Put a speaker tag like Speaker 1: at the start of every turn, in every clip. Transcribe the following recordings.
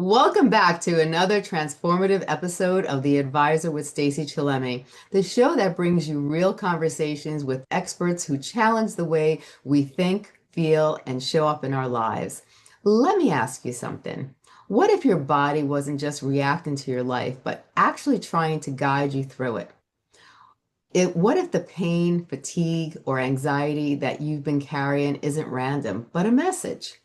Speaker 1: Welcome back to another transformative episode of The Advisor with Stacey Chillemi, the show that brings you real conversations with experts who challenge the way we think, feel, and show up in our lives. Let me ask you something. What if your body wasn't just reacting to your life, but actually trying to guide you through it? What if the pain, fatigue, or anxiety that you've been carrying isn't random, but a message?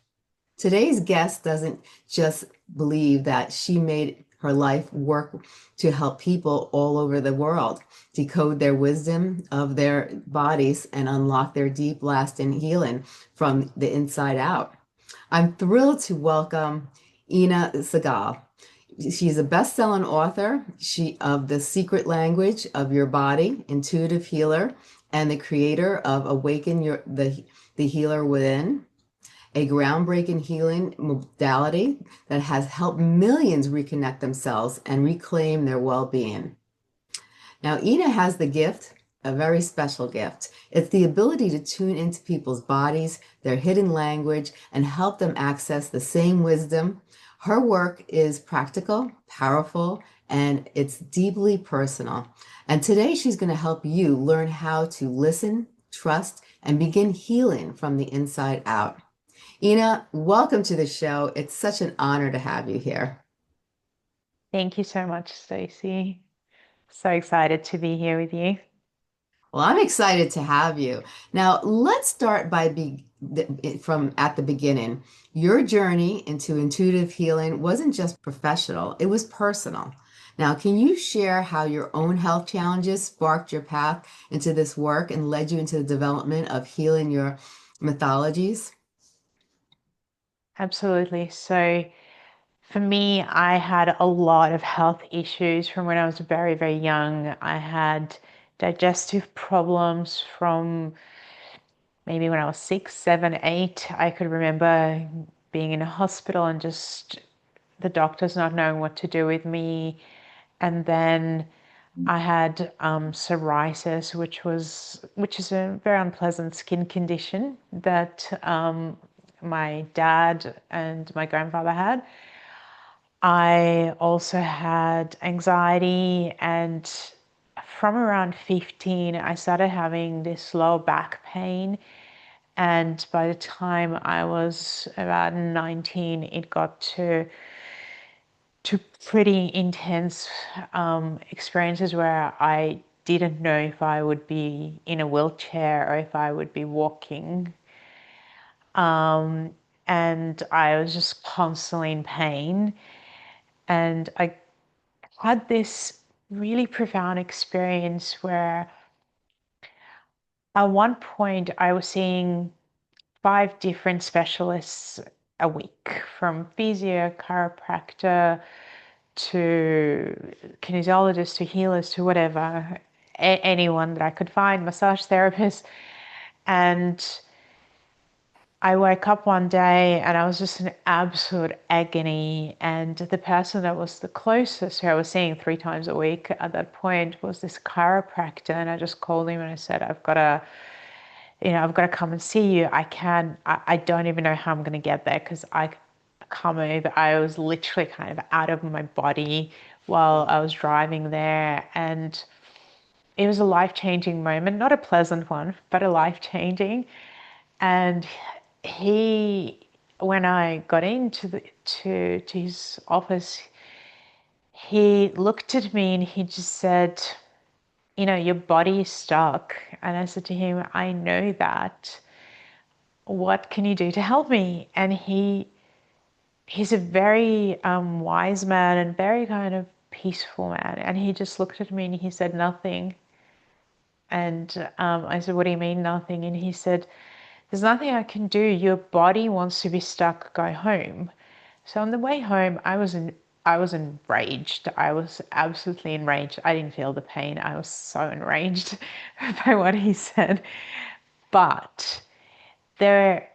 Speaker 1: Today's guest doesn't just believe that she made her life work to help people all over the world decode their wisdom of their bodies and unlock their deep, lasting healing from the inside out. I'm thrilled to welcome Inna Segal. She's a best-selling author of The Secret Language of Your Body, intuitive healer, and the creator of the Healer Within, a groundbreaking healing modality that has helped millions reconnect themselves and reclaim their well-being. Now, Ina has the gift, a very special gift. It's the ability to tune into people's bodies, their hidden language, and help them access the same wisdom. Her work is practical, powerful, and it's deeply personal. And today she's going to help you learn how to listen, trust, and begin healing from the inside out. Ina, welcome to the show. It's such an honor to have you here.
Speaker 2: Thank you so much, Stacey. So excited to be here with you.
Speaker 1: Well, I'm excited to have you. Now, let's start from at the beginning. Your journey into intuitive healing wasn't just professional, it was personal. Now, can you share how your own health challenges sparked your path into this work and led you into the development of healing your mythologies?
Speaker 2: Absolutely. So, for me, I had a lot of health issues from when I was very, very young. I had digestive problems from maybe when I was 6, 7, 8. I could remember being in a hospital and just the doctors not knowing what to do with me. And then I had psoriasis, which is a very unpleasant skin condition that my dad and my grandfather had. I also had anxiety, and from around 15, I started having this low back pain. And by the time I was about 19, it got to pretty intense experiences where I didn't know if I would be in a wheelchair or if I would be walking. Um, and I was just constantly in pain. And I had this really profound experience where at one point I was seeing 5 different specialists a week, from physio, chiropractor, to kinesiologists, to healers, to whatever, anyone that I could find, massage therapists. And I woke up one day and I was just in absolute agony. And the person that was the closest, who I was seeing 3 times a week at that point, was this chiropractor. And I just called him and I said, I've got to come and see you. I don't even know how I'm going to get there because I come over. I was literally kind of out of my body while I was driving there. And it was a life-changing moment, not a pleasant one, but a life-changing. And he, when I got into to his office, he looked at me and he just said, your body is stuck. And I said to him, I know that. What can you do to help me? And he's a very wise man and very kind of peaceful man. And he just looked at me and he said nothing. And I said, what do you mean nothing? And he said, there's nothing I can do. Your body wants to be stuck. Go home. So on the way home, I was enraged. I was absolutely enraged. I didn't feel the pain. I was so enraged by what he said. But there,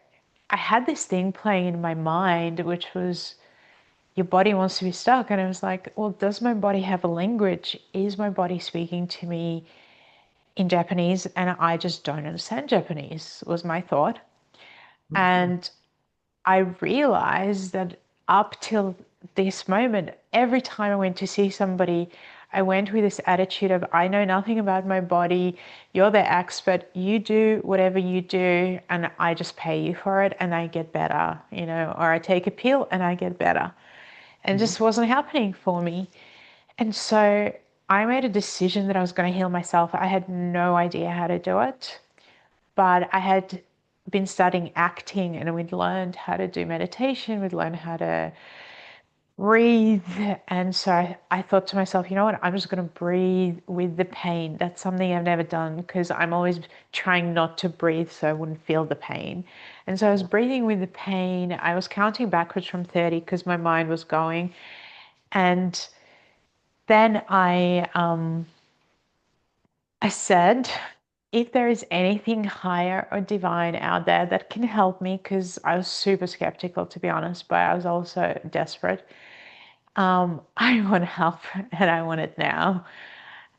Speaker 2: I had this thing playing in my mind, which was, your body wants to be stuck. And I was like, well, does my body have a language? Is my body speaking to me in Japanese? And I just don't understand Japanese, was my thought.
Speaker 1: Mhm.
Speaker 2: And I realized that up till this moment, every time I went to see somebody, I went with this attitude of, I know nothing about my body. You're the expert. You do whatever you do, and I just pay you for it, and I get better, or I take a pill and I get better. And it
Speaker 1: Mhm.
Speaker 2: just wasn't happening for me. And so I made a decision that I was going to heal myself. I had no idea how to do it, but I had been studying acting and we'd learned how to do meditation, we'd learned how to breathe. And so I thought to myself, you know what, I'm just going to breathe with the pain. That's something I've never done because I'm always trying not to breathe so I wouldn't feel the pain. And so I was
Speaker 1: Yeah.
Speaker 2: breathing with the pain. I was counting backwards from 30 because my mind was going. And then I said, if there is anything higher or divine out there that can help me, because I was super skeptical, to be honest, but I was also desperate. I want help and I want it now.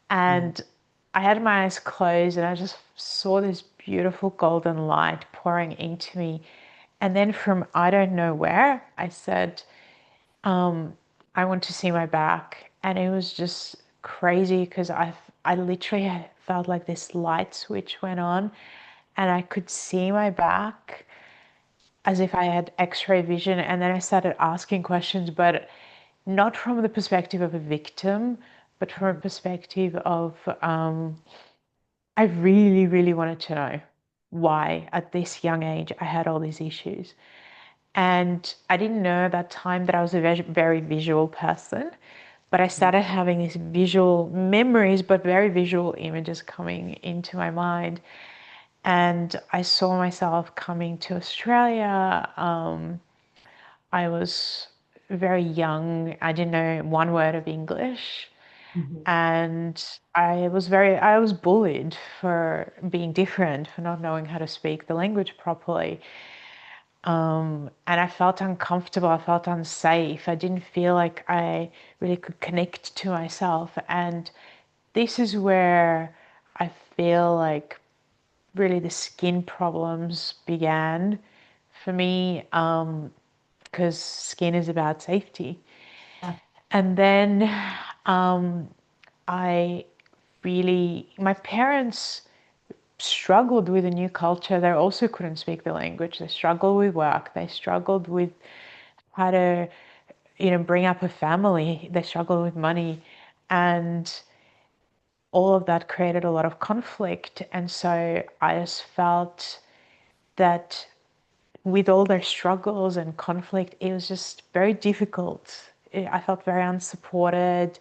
Speaker 1: Yeah.
Speaker 2: And I had my eyes closed and I just saw this beautiful golden light pouring into me. And then from I don't know where, I said, I want to see my back. And it was just crazy because I literally felt like this light switch went on and I could see my back as if I had x-ray vision. And then I started asking questions, but not from the perspective of a victim, but from a perspective of I really, really wanted to know why at this young age I had all these issues. And I didn't know at that time that I was a very visual person, but I started having these visual memories, but very visual images coming into my mind. And I saw myself coming to Australia. I was very young. I didn't know one word of English.
Speaker 1: Mhm.
Speaker 2: And I was bullied for being different, for not knowing how to speak the language properly. And I felt uncomfortable. I felt unsafe. I didn't feel like I really could connect to myself. And this is where I feel like really the skin problems began for me, because skin is about safety.
Speaker 1: Yeah.
Speaker 2: And then I my parents struggled with a new culture. They also couldn't speak the language. They struggled with work. They struggled with how to, bring up a family. They struggled with money. And all of that created a lot of conflict. And so I just felt that with all their struggles and conflict, it was just very difficult. I felt very unsupported,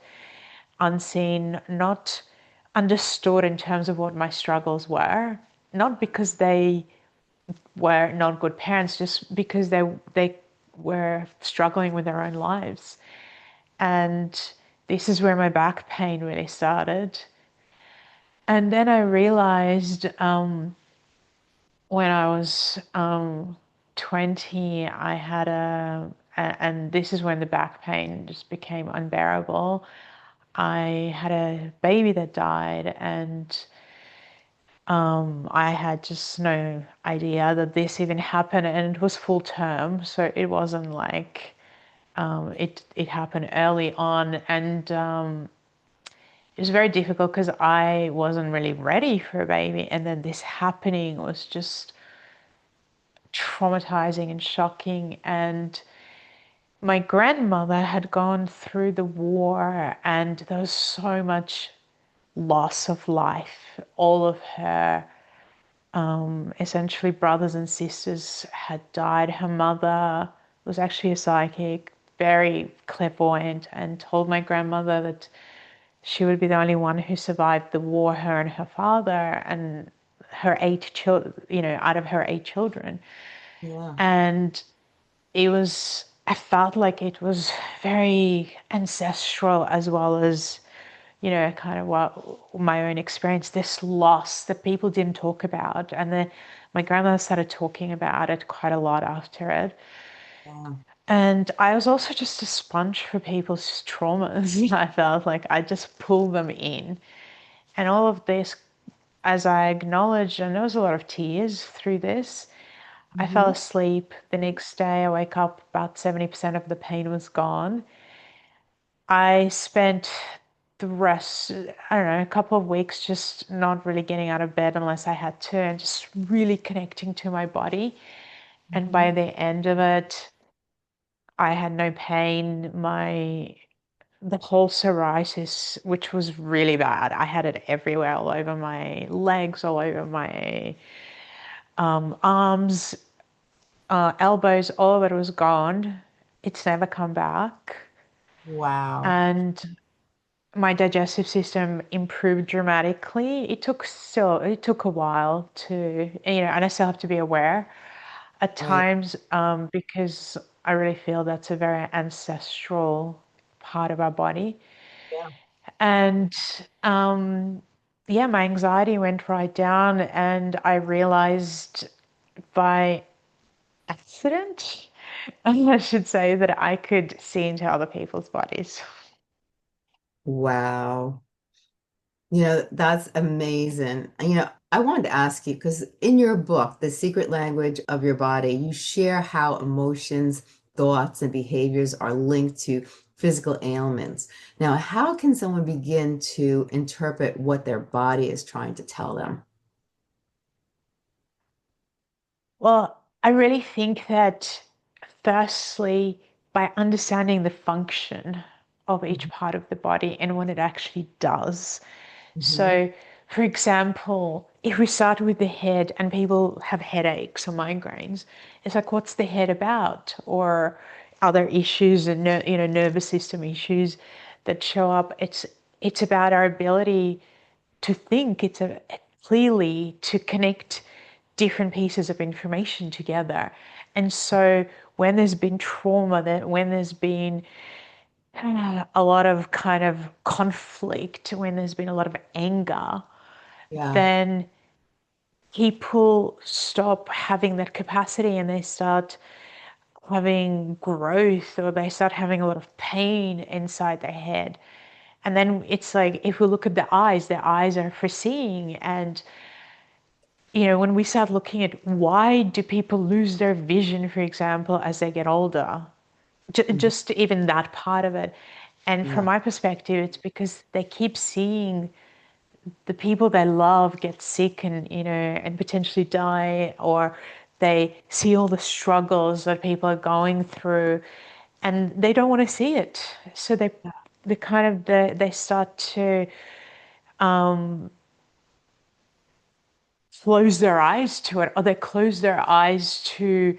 Speaker 2: unseen, not understood in terms of what my struggles were. Not because they were not good parents, just because they were struggling with their own lives. And this is where my back pain really started. And then I realized when I was 20, I had and this is when the back pain just became unbearable. I had a baby that died, and I had just no idea that this even happened, and it was full term, so it wasn't like it happened early on, and it was very difficult because I wasn't really ready for a baby, and then this happening was just traumatizing and shocking. And my grandmother had gone through the war, and there was so much loss of life. All of her essentially brothers and sisters had died. Her mother was actually a psychic, very clairvoyant, and told my grandmother that she would be the only one who survived the war, her and her father, and her 8 children, out of her 8 children.
Speaker 1: Yeah.
Speaker 2: And I felt like it was very ancestral as well as, kind of what my own experience, this loss that people didn't talk about. And then my grandmother started talking about it quite a lot after it.
Speaker 1: Yeah.
Speaker 2: And I was also just a sponge for people's traumas. I felt like I just pulled them in. And all of this, as I acknowledged, and there was a lot of tears through this, I fell
Speaker 1: Hmm.
Speaker 2: asleep. The next day, I wake up, about 70% of the pain was gone. I spent the rest, I don't know, a couple of weeks just not really getting out of bed unless I had to and just really connecting to my body. And
Speaker 1: Hmm.
Speaker 2: by the end of it, I had no pain. The whole psoriasis, which was really bad, I had it everywhere, all over my legs, all over my arms, elbows, all of it was gone. It's never come back.
Speaker 1: Wow.
Speaker 2: And my digestive system improved dramatically. It took a while to, and I still have to be aware at
Speaker 1: Right.
Speaker 2: times, because I really feel that's a very ancestral part of our body.
Speaker 1: Yeah.
Speaker 2: And yeah, my anxiety went right down, and I realized by accident, I should say, that I could see into other people's bodies.
Speaker 1: Wow. That's amazing. I wanted to ask you because in your book, The Secret Language of Your Body, you share how emotions, thoughts, and behaviors are linked to physical ailments. Now, how can someone begin to interpret what their body is trying to tell them?
Speaker 2: Well, I really think that firstly, by understanding the function of each part of the body and what it actually does.
Speaker 1: Hmm.
Speaker 2: So, for example, if we start with the head and people have headaches or migraines, it's like, what's the head about? Or other issues and nervous system issues that show up. It's about our ability to think. It's clearly to connect different pieces of information together. And so when there's been trauma, that when there's been a lot of kind of conflict, when there's been a lot of anger,
Speaker 1: Yeah.
Speaker 2: then people stop having that capacity and they start having growth, or they start having a lot of pain inside their head. And then it's like, if we look at the eyes, their eyes are for seeing. And, when we start looking at why do people lose their vision, for example, as they get older,
Speaker 1: Mhm.
Speaker 2: just even that part of it. And from
Speaker 1: Yeah.
Speaker 2: my perspective, it's because they keep seeing the people they love get sick and and potentially die, or they see all the struggles that people are going through, and they don't want to see it. So they start to close their eyes to it, or they close their eyes to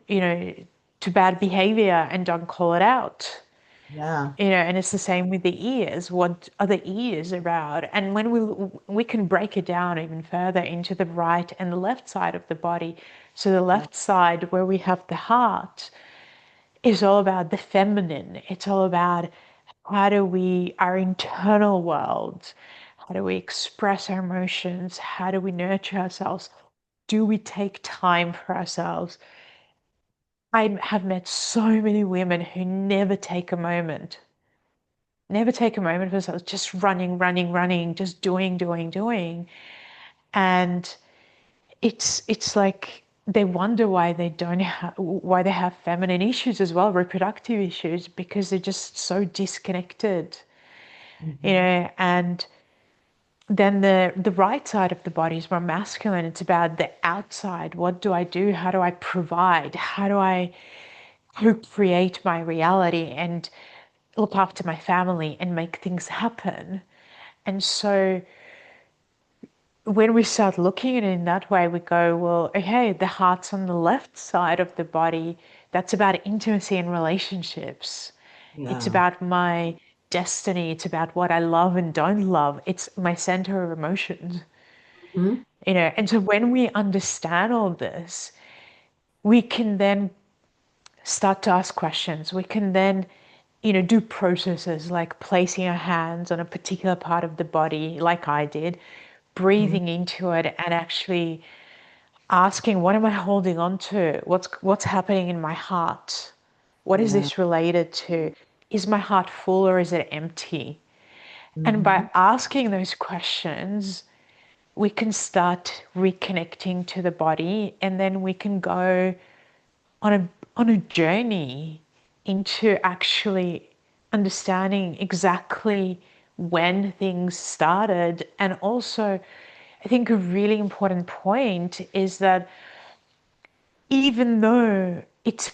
Speaker 2: you know to bad behavior and don't call it out.
Speaker 1: Yeah.
Speaker 2: And it's the same with the ears. What are the ears about? And when we can break it down even further into the right and the left side of the body. So the
Speaker 1: Yeah.
Speaker 2: left side, where we have the heart, is all about the feminine. It's all about how do we, our internal world, how do we express our emotions? How do we nurture ourselves? Do we take time for ourselves? I have met so many women who never take a moment for themselves, just running, running, running, just doing, doing, doing. And it's like they wonder why they have feminine issues as well, reproductive issues, because they're just so disconnected,
Speaker 1: Hmm.
Speaker 2: and then the right side of the body is more masculine. It's about the outside. What do I do? How do I provide? How do I co-create my reality and look after my family and make things happen? And so when we start looking at it in that way, we go, well, okay, the heart's on the left side of the body. That's about intimacy and relationships. It's
Speaker 1: Yeah.
Speaker 2: about my destiny. It's about what I love and don't love. It's my center of emotions,
Speaker 1: Hmm.
Speaker 2: And so when we understand all this, we can then start to ask questions. We can then, do processes like placing our hands on a particular part of the body, like I did,
Speaker 1: Hmm.
Speaker 2: breathing into it and actually asking, what am I holding on to? What's happening in my heart? What is
Speaker 1: Yeah.
Speaker 2: this related to? Is my heart full or is it empty? And by
Speaker 1: Hmm.
Speaker 2: asking those questions, we can start reconnecting to the body, and then we can go on a journey into actually understanding exactly when things started. And also, I think a really important point is that even though it's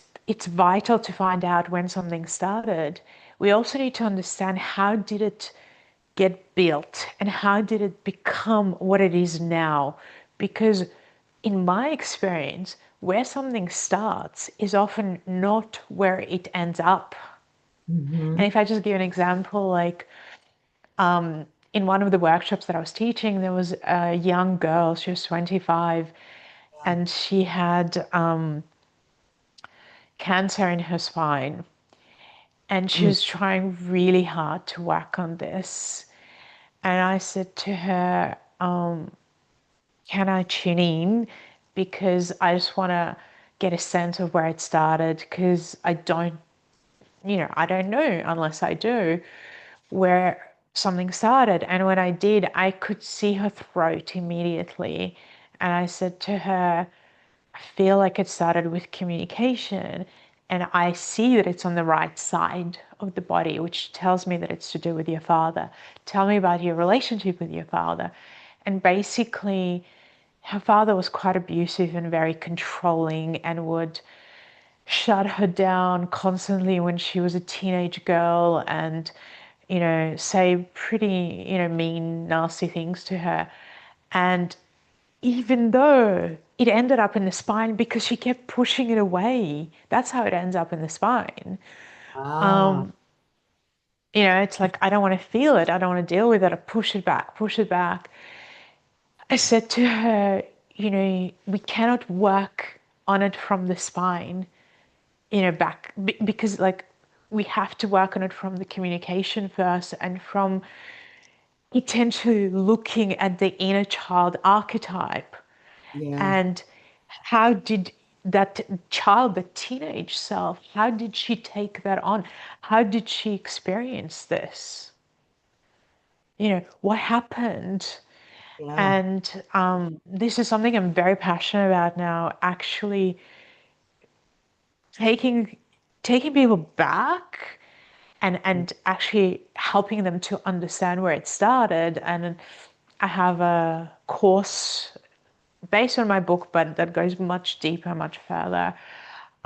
Speaker 2: vital to find out when something started, we also need to understand how did it get built and how did it become what it is now. Because in my experience, where something starts is often not where it ends up. And
Speaker 1: Mm-hmm.
Speaker 2: if I just give an example, like in one of the workshops that I was teaching, there was a young girl, she was 25, and she had cancer in her spine. And she
Speaker 1: Mm.
Speaker 2: was trying really hard to work on this. And I said to her, can I tune in? Because I just want to get a sense of where it started. Because I don't know unless I do where something started. And when I did, I could see her throat immediately. And I said to her, I feel like it started with communication, and I see that it's on the right side of the body, which tells me that it's to do with your father. Tell me about your relationship with your father. And basically, her father was quite abusive and very controlling and would shut her down constantly when she was a teenage girl and, say pretty, mean, nasty things to her. And even though it ended up in the spine because she kept pushing it away. That's how it ends up in the spine.
Speaker 1: Ah,
Speaker 2: It's like, I don't want to feel it. I don't want to deal with it. I push it back, push it back. I said to her, we cannot work on it from the spine, back because like we have to work on it from the communication first and from potentially looking at the inner child archetype.
Speaker 1: yeah,
Speaker 2: And how did that child, the teenage self, how did she take that on? How did she experience this? What happened?
Speaker 1: yeah,
Speaker 2: And this is something I'm very passionate about now, actually taking taking people back and actually helping them to understand where it started. And I have a course based on my book, but that goes much deeper, much further,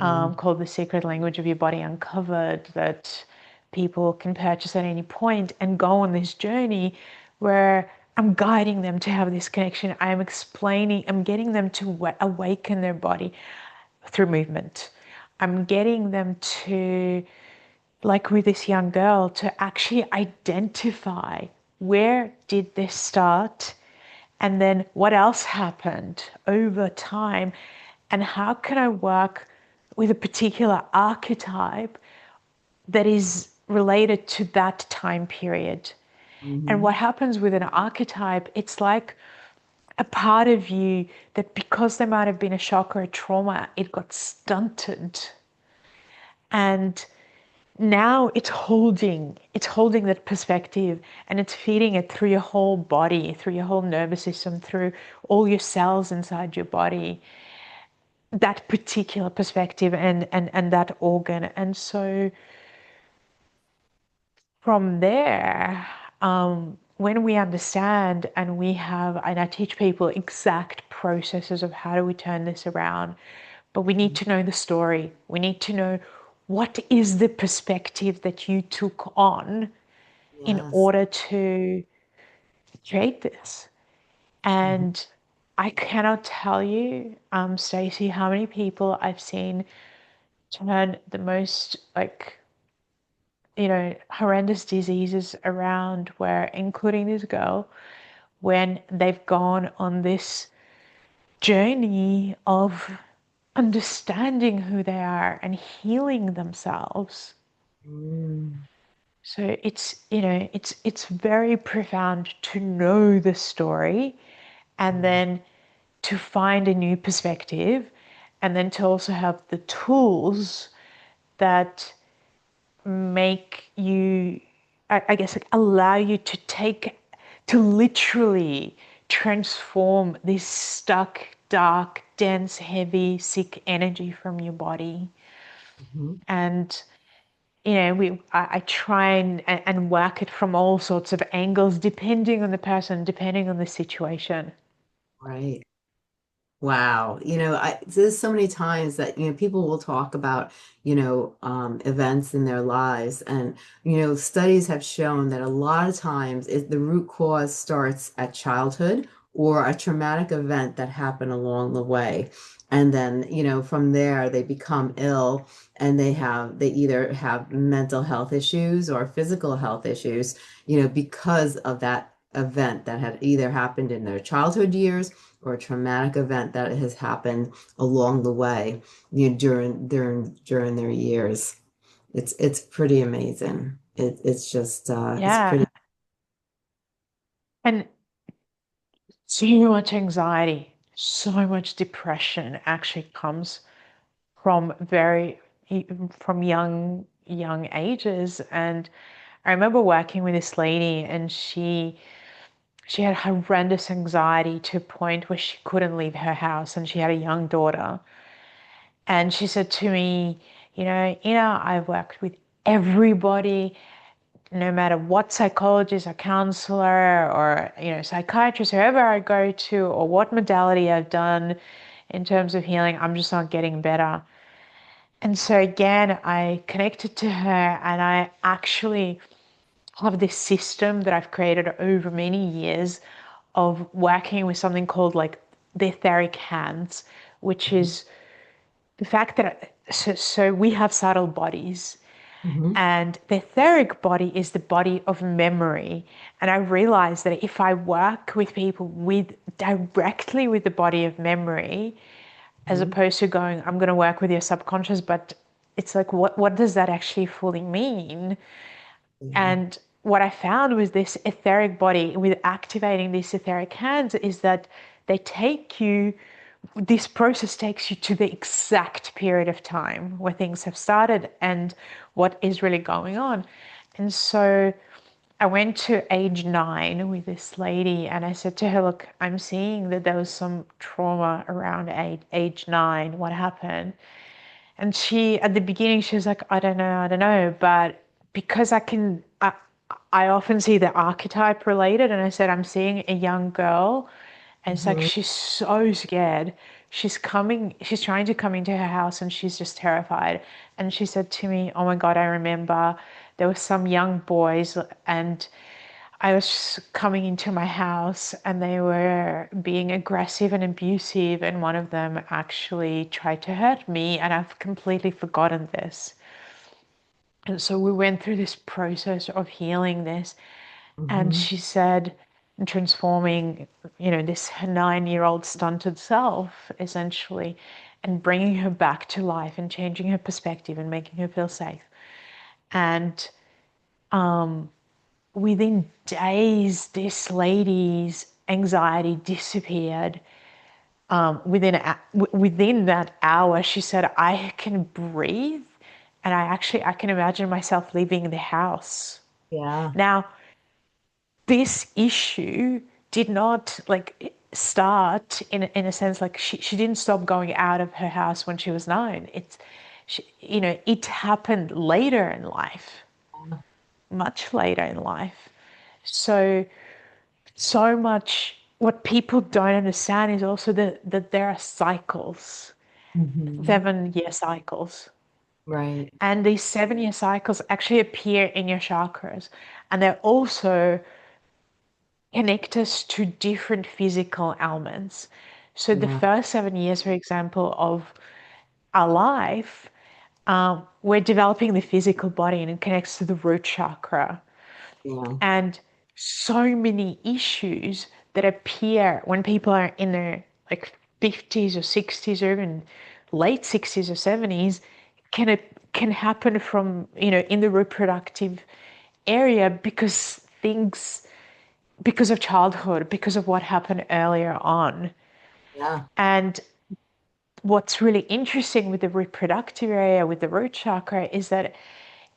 Speaker 1: mm,
Speaker 2: called The Secret Language of Your Body Uncovered, that people can purchase at any point and go on this journey where I'm guiding them to have this connection. I'm getting them to awaken their body through movement. I'm getting them to, like with this young girl, to actually identify where did this start and then what else happened over time, and how can I work with a particular archetype that is related to that time period. And
Speaker 1: mm-hmm.
Speaker 2: what happens with an archetype, it's like a part of you that because there might have been a shock or a trauma, it got stunted. And now it's holding that perspective, and it's feeding it through your whole body, through your whole nervous system, through all your cells inside your body, that particular perspective and that organ. And so from there, when we understand and I teach people exact processes of how do we turn this around, but we need to know the story. We need to know what is the perspective that you took on in
Speaker 1: Yes.
Speaker 2: order to create this.
Speaker 1: Mhm.
Speaker 2: And I cannot tell you, Stacey, how many people I've seen turn the most like horrendous diseases around, where including this girl, when they've gone on this journey of understanding who they are and healing themselves.
Speaker 1: Mm,
Speaker 2: So it's very profound to know the story and
Speaker 1: yeah.
Speaker 2: then to find a new perspective, and then to also have the tools that make you, I guess, like allow you to literally transform this stuck, dark, dense, heavy, sick energy from your body.
Speaker 1: Mhm.
Speaker 2: And I try and work it from all sorts of angles, depending on the person, depending on the situation.
Speaker 1: Right. Wow. There's so many times that, people will talk about, events in their lives. And, studies have shown that a lot of times the root cause starts at childhood or a traumatic event that happened along the way. And then, from there they become ill and they either have mental health issues or physical health issues, because of that event that had either happened in their childhood years or a traumatic event that has happened along the way, during their years. It's pretty amazing. It's just it's
Speaker 2: Yeah.
Speaker 1: pretty.
Speaker 2: And so much anxiety, so much depression actually comes from from young ages. And I remember working with this lady, and she had horrendous anxiety to a point where she couldn't leave her house, and she had a young daughter. And she said to me, Inna, I've worked with everybody, no matter what psychologist or counselor or, psychiatrist, whoever I go to, or what modality I've done in terms of healing, I'm just not getting better. And so again, I connected to her, and I actually have this system that I've created over many years of working with something called like the etheric hands, which is the fact that so we have subtle bodies,
Speaker 1: Mhm.
Speaker 2: and the etheric body is the body of memory. And I realized that if I work with people with directly with the body of memory, as
Speaker 1: Mhm.
Speaker 2: opposed to going, I'm going to work with your subconscious, but it's like, what does that actually fully mean?
Speaker 1: Yeah.
Speaker 2: And what I found was this etheric body, with activating these etheric hands, is that they take you, this process takes you to the exact period of time where things have started and what is really going on. And so I went to age 9 with this lady, and I said to her, look, I'm seeing that there was some trauma around age 9. What happened? And she, at the beginning, she was like, I don't know. But because I often see the archetype related, and I said, I'm seeing a young girl, and it's like
Speaker 1: Mhm.
Speaker 2: she's so scared. She's trying to come into her house, and she's just terrified. And she said to me, oh my God, I remember there were some young boys, and I was just coming into my house, and they were being aggressive and abusive, and one of them actually tried to hurt me, and I've completely forgotten this. And so we went through this process of healing this, and
Speaker 1: Mhm.
Speaker 2: she said, transforming, this 9-year-old stunted self, essentially, and bringing her back to life and changing her perspective and making her feel safe. And within days, this lady's anxiety disappeared. Within that hour, she said, "I can breathe, and I can imagine myself leaving the house."
Speaker 1: Yeah.
Speaker 2: Now, this issue did not like start in a sense like she didn't stop going out of her house when she was 9. It happened later in life, much later in life. So much what people don't understand is also that there are cycles,
Speaker 1: Mhm.
Speaker 2: 7-year cycles.
Speaker 1: Right.
Speaker 2: And these 7-year cycles actually appear in your chakras. And they're also connect us to different physical elements. So the
Speaker 1: Yeah.
Speaker 2: first 7 years, for example, of our life, we're developing the physical body, and it connects to the root chakra.
Speaker 1: Yeah.
Speaker 2: And so many issues that appear when people are in their like 50s or 60s or even late 60s or 70s can happen from, in the reproductive area, because of childhood, because of what happened earlier on.
Speaker 1: Yeah.
Speaker 2: And what's really interesting with the reproductive area, with the root chakra, is that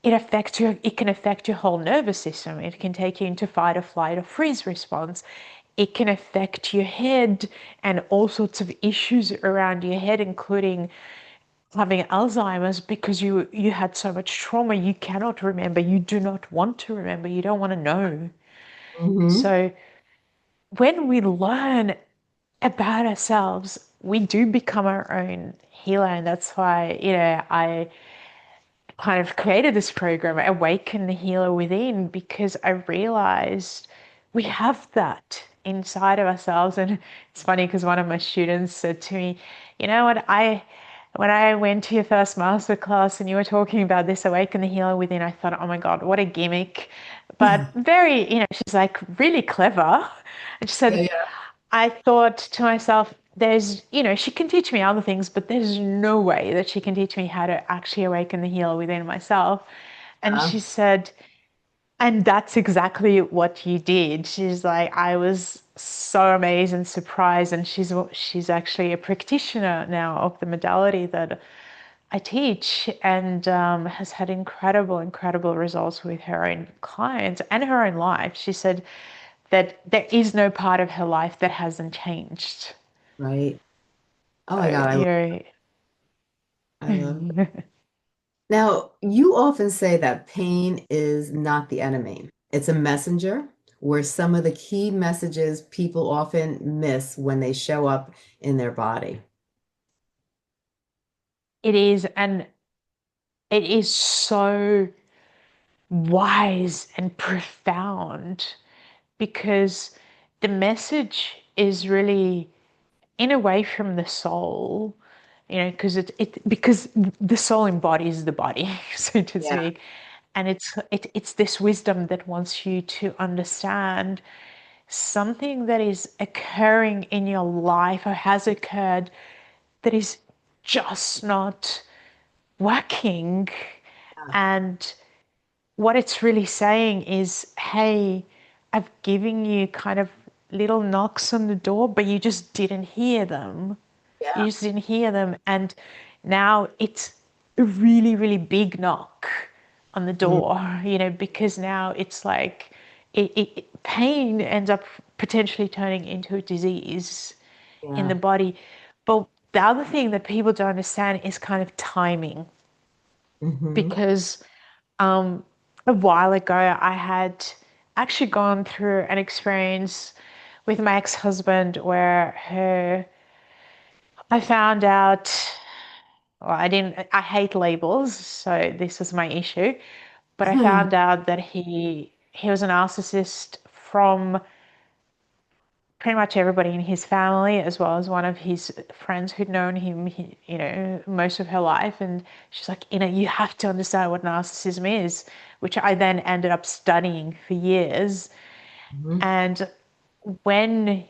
Speaker 2: it can affect your whole nervous system. It can take you into fight or flight or freeze response. it can affect your head and all sorts of issues around your head, including having Alzheimer's because you had so much trauma you cannot remember, you do not want to remember, you don't want to know.
Speaker 1: Hmm.
Speaker 2: So when we learn about ourselves, we do become our own healer. And that's why, I kind of created this program, Awaken the Healer Within, because I realized we have that inside of ourselves. And it's funny because one of my students said to me, you know what, when I went to your first masterclass and you were talking about this Awaken the Healer Within, I thought, oh my God, what a gimmick. But very, she's like really clever. And she
Speaker 1: Yeah,
Speaker 2: said,
Speaker 1: yeah.
Speaker 2: I thought to myself, she can teach me other things, but there's no way that she can teach me how to actually awaken the healer within myself. And
Speaker 1: Yeah.
Speaker 2: she said, and that's exactly what you did. She's like, I was so amazed and surprised. And she's actually a practitioner now of the modality that I teach, and has had incredible results with her own clients and her own life. She said that there is no part of her life that hasn't changed.
Speaker 1: Right. Oh my
Speaker 2: So,
Speaker 1: God, I love it.
Speaker 2: it.
Speaker 1: Now, you often say that pain is not the enemy. It's a messenger where some of the key messages people often miss when they show up in their body.
Speaker 2: It is, and it is so wise and profound because the message is really in a way from the soul, because because the soul embodies the body, so to
Speaker 1: Yeah.
Speaker 2: speak. And it's this wisdom that wants you to understand something that is occurring in your life or has occurred that is just not working. And what it's really saying is, hey, I've given you kind of little knocks on the door, but you just didn't hear them. You
Speaker 1: Yeah.
Speaker 2: just didn't hear them. And now it's a really, really big knock on the
Speaker 1: Mm,
Speaker 2: door, because now it's like pain ends up potentially turning into a disease in
Speaker 1: yeah.
Speaker 2: the body. But the other thing that people don't understand is kind of timing,
Speaker 1: Hmm.
Speaker 2: because a while ago I had actually gone through an experience with my ex-husband where I found out, well, I hate labels, so this was my issue, but I found out that he was a narcissist from pretty much everybody in his family, as well as one of his friends who'd known him, most of her life. And she's like, you have to understand what narcissism is, which I then ended up studying for years.
Speaker 1: Hmm.
Speaker 2: And when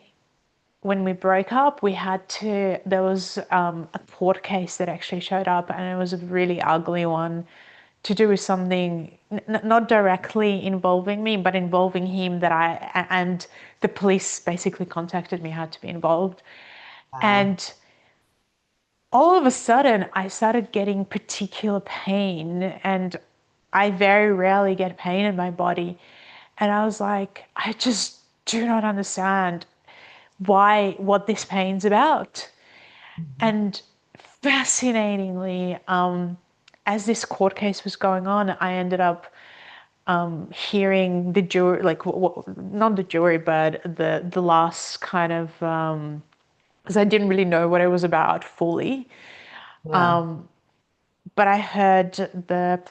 Speaker 2: when we broke up, there was a court case that actually showed up, and it was a really ugly one to do with something not directly involving me, but involving him and the police basically contacted me, had to be involved.
Speaker 1: Wow.
Speaker 2: And all of a sudden, I started getting particular pain, and I very rarely get pain in my body. And I was like, I just do not understand what this pain's about.
Speaker 1: Mhm.
Speaker 2: And fascinatingly, as this court case was going on, I ended up hearing the jury, like not the jury, but the last kind of, because I didn't really know what it was about fully.
Speaker 1: Yeah.
Speaker 2: But I heard the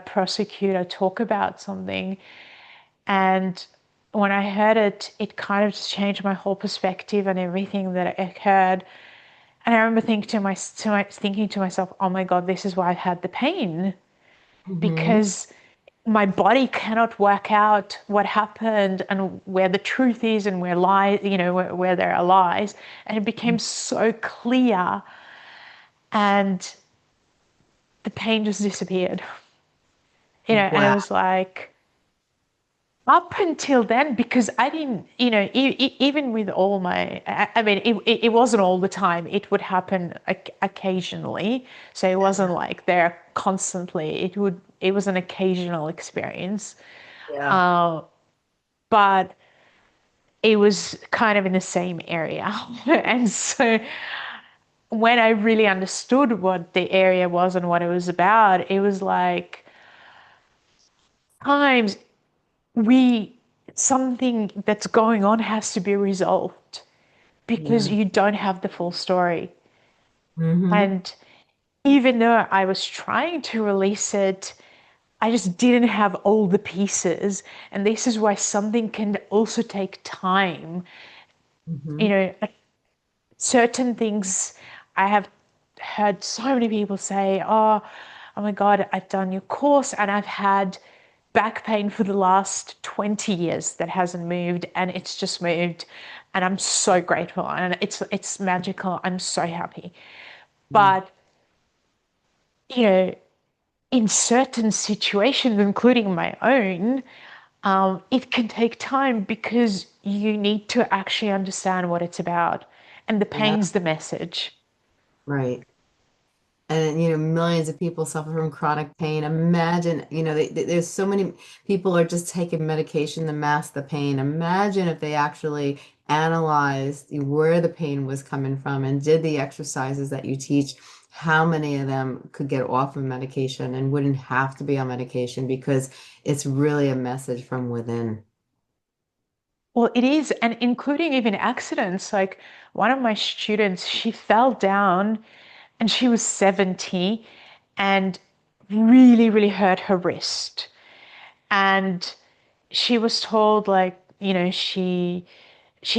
Speaker 2: prosecutor talk about something, and when I heard it, it kind of just changed my whole perspective and everything that occurred. And I remember thinking to myself, "Oh my God, this is why I've had the pain,
Speaker 1: Hmm.
Speaker 2: because my body cannot work out what happened and where the truth is and where lies, where there are lies." And it became so clear, and the pain just disappeared. And it
Speaker 1: Wow.
Speaker 2: was like, up until then, because I didn't, even with all my, I mean, it wasn't all the time. It would happen occasionally. So it wasn't like there constantly. It was an occasional experience.
Speaker 1: Yeah.
Speaker 2: Uh, but it was kind of in the same area. And so when I really understood what the area was and what it was about, it was like times we something that's going on has to be resolved because
Speaker 1: Yeah.
Speaker 2: you don't have the full story.
Speaker 1: Mm-hmm.
Speaker 2: And even though I was trying to release it, I just didn't have all the pieces. And this is why something can also take time. You
Speaker 1: Mm-hmm.
Speaker 2: know, certain things I have heard so many people say, oh my God, I've done your course and I've had back pain for the last 20 years that hasn't moved and it's just moved. And I'm so grateful and it's magical. I'm so happy.
Speaker 1: Yeah.
Speaker 2: But, you know, in certain situations, including my own, it can take time because you need to actually understand what it's about. And the
Speaker 1: Yeah.
Speaker 2: pain's the message.
Speaker 1: Right. And millions of people suffer from chronic pain. Imagine, there's so many people are just taking medication to mask the pain. Imagine if they actually analyzed where the pain was coming from and did the exercises that you teach, how many of them could get off of medication and wouldn't have to be on medication because it's really a message from within.
Speaker 2: Well, it is, and including even accidents. Like one of my students, she fell down and she was 70 and really, really hurt her wrist. And she was told like, she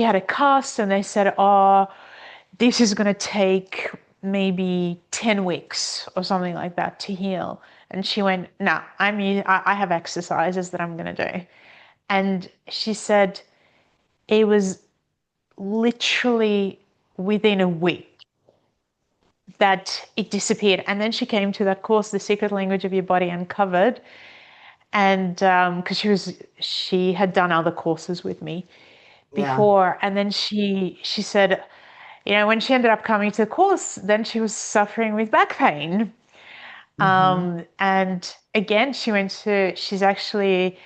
Speaker 2: had a cast and they said, oh, this is going to take maybe 10 weeks or something like that to heal. And she went, no, I have exercises that I'm going to do. And she said it was literally within a week that it disappeared. And then she came to that course, The Secret Language of Your Body Uncovered. And because she had done other courses with me
Speaker 1: Yeah.
Speaker 2: before. And then she said, when she ended up coming to the course, then she was suffering with back pain.
Speaker 1: Hmm.
Speaker 2: And again, she's actually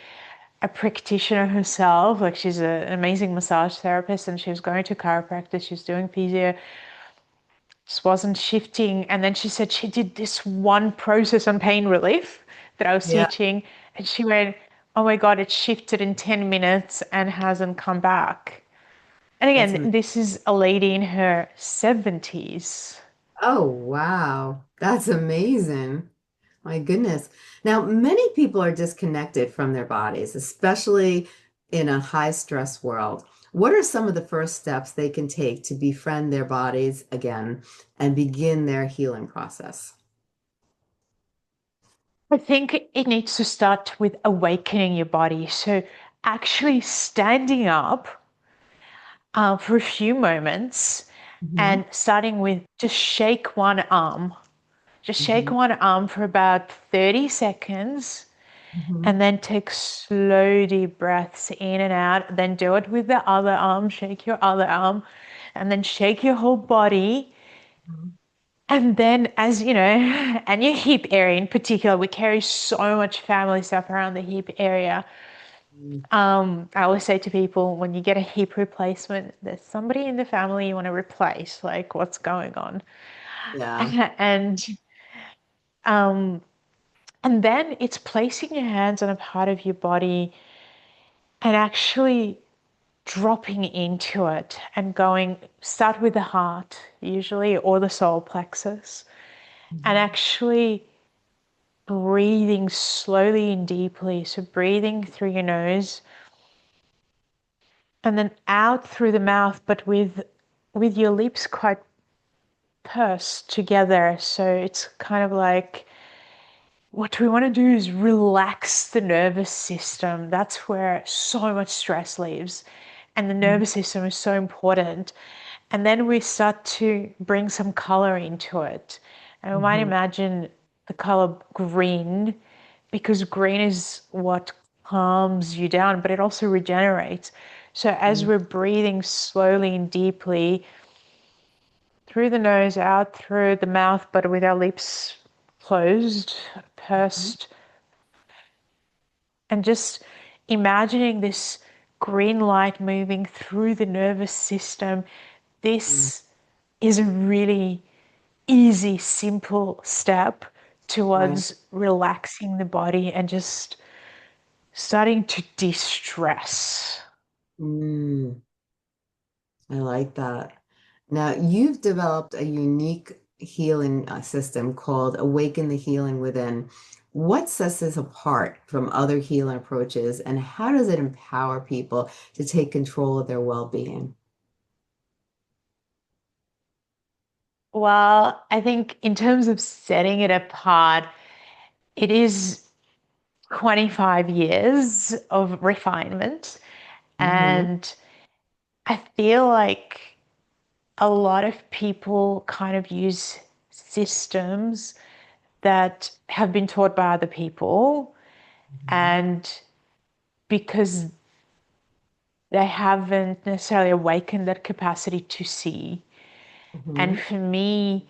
Speaker 2: a practitioner herself. Like she's an amazing massage therapist and she was going to chiropractor. She was doing physio, just wasn't shifting. And then she said she did this one process on pain relief that I was
Speaker 1: Yeah.
Speaker 2: teaching. And she went, oh my God, it shifted in 10 minutes and hasn't come back. And
Speaker 1: That's
Speaker 2: again, this is a lady in her 70s.
Speaker 1: Oh, wow. That's amazing. My goodness. Now, many people are disconnected from their bodies, especially in a high stress world. What are some of the first steps they can take to befriend their bodies again and begin their healing process?
Speaker 2: I think it needs to start with awakening your body. So actually standing up for a few moments
Speaker 1: Hmm.
Speaker 2: and starting with just shake one arm. Just shake
Speaker 1: Hmm.
Speaker 2: one arm for about 30 seconds
Speaker 1: Hmm.
Speaker 2: and then take slow deep breaths in and out. Then do it with the other arm, shake your other arm, and then shake your whole body. And then, as you know, and your hip area in particular, we carry so much family stuff around the hip area. I always say to people, when you get a hip replacement, there's somebody in the family you want to replace. Like, what's going on?
Speaker 1: Yeah.
Speaker 2: And um, and then it's placing your hands on a part of your body and actually dropping into it and going. Start with the heart, usually, or the solar plexus, and
Speaker 1: Mhm.
Speaker 2: actually breathing slowly and deeply. So breathing through your nose and then out through the mouth, but with your lips quite pursed together. So it's kind of like what we want to do is relax the nervous system. That's where so much stress lives. And the
Speaker 1: Mhm.
Speaker 2: nervous system is so important. And then we start to bring some color into it. And we might
Speaker 1: Mhm.
Speaker 2: imagine the color green because green is what calms you down, but it also regenerates. So as
Speaker 1: Mhm.
Speaker 2: we're breathing slowly and deeply through the nose, out through the mouth, but with our lips closed, pursed, and just imagining this green light moving through the nervous system.
Speaker 1: Mm.
Speaker 2: This is a really easy, simple step
Speaker 1: Right.
Speaker 2: towards relaxing the body and just starting to de-stress.
Speaker 1: Mm, I like that. Now, you've developed a unique healing system called Awaken the Healing Within. What sets this apart from other healing approaches, and how does it empower people to take control of their well-being?
Speaker 2: Well, I think in terms of setting it apart, it is 25 years of refinement.
Speaker 1: Hmm.
Speaker 2: And I feel like a lot of people kind of use systems that have been taught by other people. And because they haven't necessarily awakened that capacity to see. And
Speaker 1: Hmm.
Speaker 2: for me,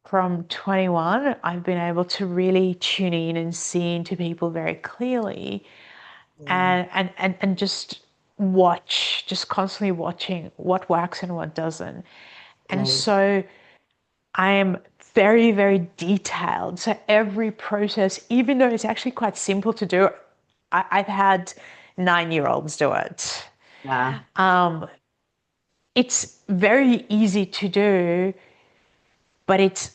Speaker 2: from 21, I've been able to really tune in and see into people very clearly
Speaker 1: Yeah,
Speaker 2: and just watch, just constantly watching what works and what doesn't. And
Speaker 1: right.
Speaker 2: so I am very, very detailed. So every process, even though it's actually quite simple to do, I've had 9 year olds do it.
Speaker 1: Yeah,
Speaker 2: It's very easy to do, but it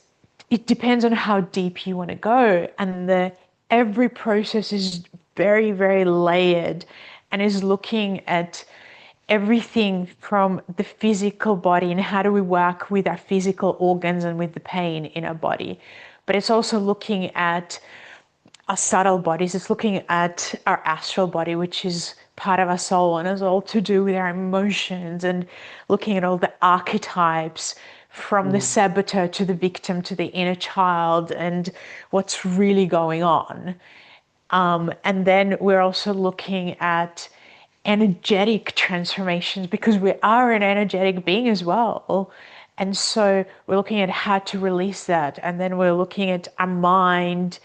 Speaker 2: depends on how deep you want to go. And the every process is very, very layered and is looking at everything from the physical body and how do we work with our physical organs and with the pain in our body. But it's also looking at our subtle bodies. It's looking at our astral body, which is part of our soul and is all to do with our emotions, and looking at all the archetypes from the
Speaker 1: mm,
Speaker 2: saboteur to the victim to the inner child and what's really going on. And then we're also looking at energetic transformations because we are an energetic being as well. And so we're looking at how to release that. And then we're looking at our mind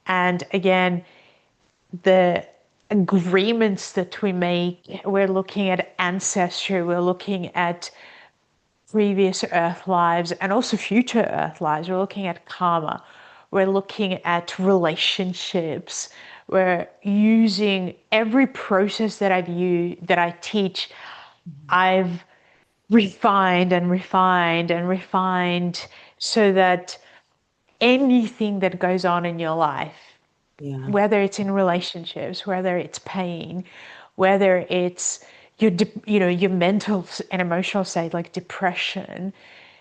Speaker 2: and again, the agreements that we make. We're looking at ancestry, we're looking at previous earth lives and also future earth lives. We're looking at karma. We're looking at relationships. We're using every process that that I teach. I've refined and refined and refined so that anything that goes on in your life,
Speaker 1: yeah,
Speaker 2: whether it's in relationships, whether it's pain, whether it's your mental and emotional state like depression,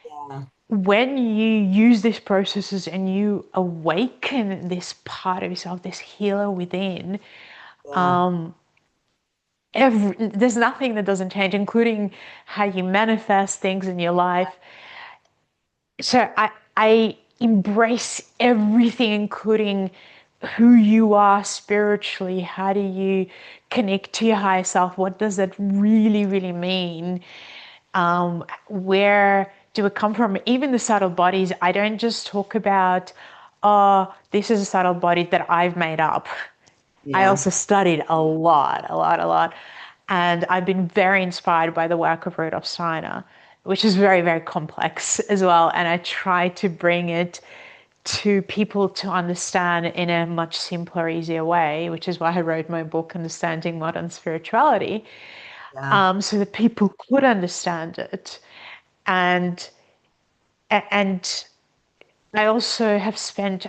Speaker 1: yeah,
Speaker 2: when you use these processes and you awaken this part of yourself, this healer within,
Speaker 1: yeah,
Speaker 2: there's nothing that doesn't change, including how you manifest things in your life. So I embrace everything, including who you are spiritually. How do you connect to your higher self? What does that really, really mean? Where do it come from? Even the subtle bodies, I don't just talk about, oh, this is a subtle body that I've made up. I
Speaker 1: yeah,
Speaker 2: also studied a lot, a lot, a lot. And I've been very inspired by the work of Rudolf Steiner, which is very, very complex as well. And I try to bring it to people to understand in a much simpler, easier way, which is why I wrote my book, Understanding Modern Spirituality,
Speaker 1: yeah.
Speaker 2: so that people could understand it. And and I also have spent,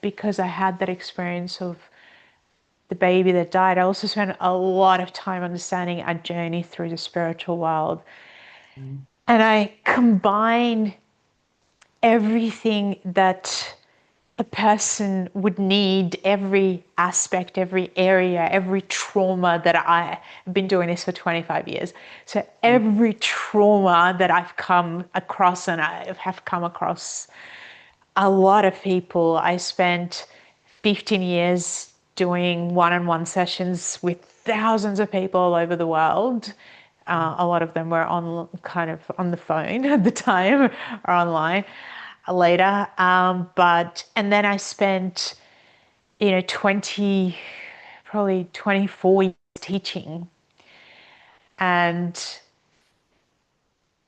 Speaker 2: because I had that experience of the baby that died, I also spent a lot of time understanding our journey through the spiritual world.
Speaker 1: Mm,
Speaker 2: And I combine everything that a person would need, every aspect, every area, every trauma that I've been doing this for 25 years. So
Speaker 1: mm,
Speaker 2: every trauma that I've come across, and I have come across a lot of people. I spent 15 years doing one-on-one sessions with thousands of people all over the world. A lot of them were on kind of on the phone at the time or online later. But and then I spent 20, probably 24 years teaching. and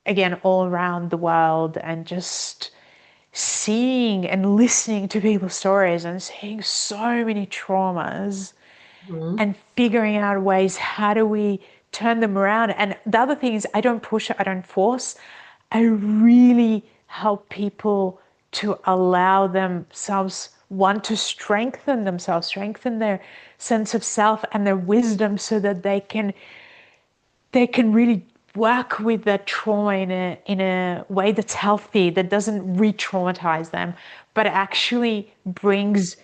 Speaker 2: again, all around the world, and just seeing and listening to people's stories and seeing so many traumas
Speaker 1: Mhm.
Speaker 2: and figuring out ways, how do we turn them around? And the other thing is, I don't push, I don't force. I really help people to allow themselves, one, to strengthen themselves, strengthen their sense of self and their wisdom, so that they can really work with that trauma in a way that's healthy, that doesn't re-traumatize them, but actually brings